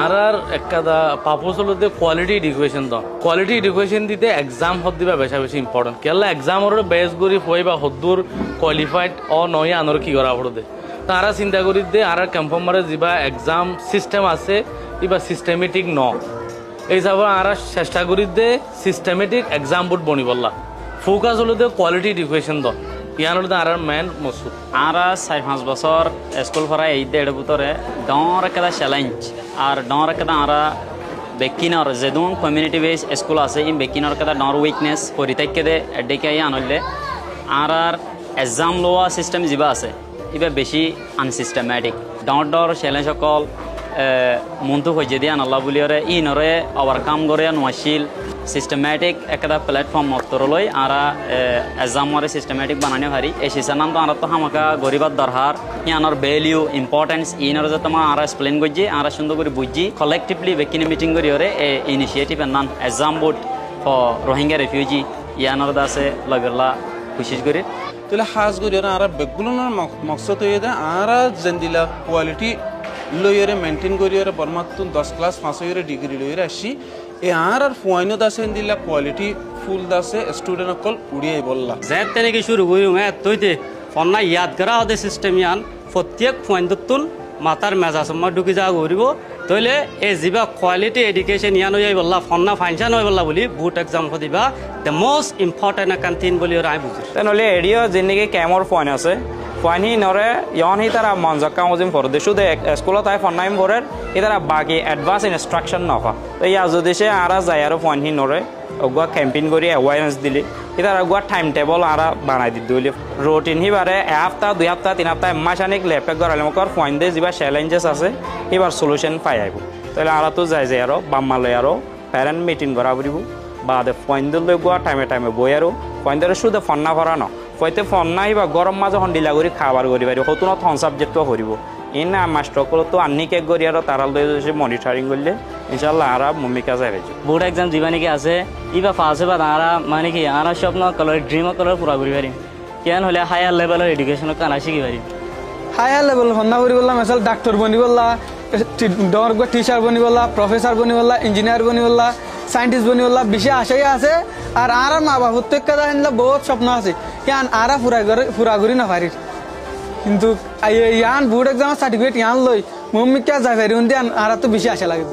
আর একটা পারপোজ হলো quality education দাও কোয়ালিটি এডুকেশন দিতে এক্সাম হদ দিবা বেশি বেশি ইম্পর্টেন্ট কেলা এক্সাম ওর বেস করি হই বা হদ্দুর কোয়ালিফাইড ও নয় আনর কি করা পড়ে তারা চিন্তা করি দে আর কনফার্মারে যা এক্সাম সিস্টেম আছে ইবা সিস্টেমেটিক ন এই যাব আর চেষ্টা করি দে সিস্টেমেটিক এক্সাম বোর্ড বনি বললা ফোকাস হলো দে কোয়ালিটি এডুকেশন দাও ইয়ান হলো আর মেন মকসুদ আর 4-5 বছর স্কুল পড়া এই দেড় ভিতরে ডর একটা চ্যালেঞ্জ আর ডর একটা আর বেকিনর যেদুন কমিউনিটি বেস স্কুল আছে ইন বেকিনর একটা ডর উইকনেস পরিত্যাগ দে এডেকে আনলে আর এক্সাম লোয়া সিস্টেম যা আছে এবার বেশি আনসিস্টেমেটিক ডর চ্যালেঞ্জ সকল মনটো হয়ে দিয়ে আনাল্লা বুলিয়রে ইনরে ওভারকাম করে নোয়াশিল সিস্টেমেটিক একটা প্ল্যাটফর্ম মতরলৈ আর এক্সামরে সিস্টেমেটিক বানানো হারি এই সিসানাম তো আর তো হামাকা গরিবার দরকার ইয়ানোর ভ্যালিউ ইম্পর্টেন্স ইনর যে তোমার আর এক্সপ্লেন করছি আর সুন্দর করে বুঝছি কালেক্টিভলি বেকিনে মিটিং করি ওরে ইনিশিয়েটিভ এনান exam board for Rohingya refugee ইয়ানোর দাসে লগলা কোশিশ করি তাহলে হাজ করি আর বেগুলোর মকসদ হয়ে যায় আর জেন্দিলা কোয়ালিটি লইরে মেনটেন করিরে বর্মাতুন 10 ক্লাস 5 ডিগ্রি লইরে আসি এ আর ফুয়াইনো দাসে দিলা কোয়ালিটি ফুল দাসে স্টুডেন্ট অকল উড়িয়ে বললা যে তেনে শুরু করি তৈতে ফন্না ইয়াদ করা হতে সিস্টেম ইয়ান প্রত্যেক ফুয়াইন্দতুন মাতার মেজাজমা ঢুকি যা করিব তইলে এই যা কোয়ালিটি এডুকেশন ইয়ান হয়ে বললা ফন্না ফাইনশন হয়ে বললা বলি বুট এক্সাম দিবা দ্য মোস্ট ইম্পর্টেন্ট কান্তিন বলি আই বুঝি তেনলে এডিও যেনেকি ক্যামর ফোন আছে ফানি নরে ইয়ন হি তারা মনজাক্কা মজিম ফর দেশু দে স্কুলত আই ফনাইম ফরের ই তারা বাকি অ্যাডভান্স ইনস্ট্রাকশন নফা তো ইয়া যদি সে আর যায় আর ফানি নরে ওগুয়া ক্যাম্পেইন করি অ্যাওয়ারনেস দিলি ই তারা ওগুয়া টাইম টেবল আর বানাই দি দিলি রুটিন হি বারে সপ্তাহ 2 সপ্তাহ 3 সপ্তাহ মাসানিক ল্যাপটপ গরালে মকর ফাইন দে যিবা চ্যালেঞ্জেস আছে এবার সলিউশন পাই আইব তাহলে আর তো যায় যায় আর বাম্মালে আর প্যারেন্ট মিটিং করা পড়িব বাদে ফাইন দিলে ওগুয়া টাইমে বই আর ফাইন দরে শুধু ফন্না ভরা ন ফয়তে ফোন নাই বা গরম মাঝে হন্ডিলা করে খাবার করি পারি হতুন থন সাবজেক্টও করিব ইনা মাস্টরগুলো তো আন্নি কেক করি আর তারা লই মনিটরিং করলে ইনশাল্লাহ আর ভূমিকা যাই বোর্ড এক্সাম যা নাকি আছে ইবা পাস হবা তারা মানে কি আর স্বপ্ন কালার ড্রিম কালার পুরা করি পারি কেন হলে হায়ার লেভেলের এডুকেশন কানা শিখি পারি হায়ার লেভেল হন্না করি বললাম আসলে ডাক্তার বনি বললা ডর টিচার বনি বললা প্রফেসর বনি বললা ইঞ্জিনিয়ার বনি বললা সায়েন্টিস্ট বনি বললা বেশি আশাই আছে আর মা বাবা প্রত্যেক কথা বহুত স্বপ্ন আছে ইয়ান আর পুরা করি না পারি কিন্তু ইয়ান বোর্ড এক্সাম সার্টিফিকেট ইয়ান লই মম্মি কে যাই পারি আর তো বেশি আশা লাগে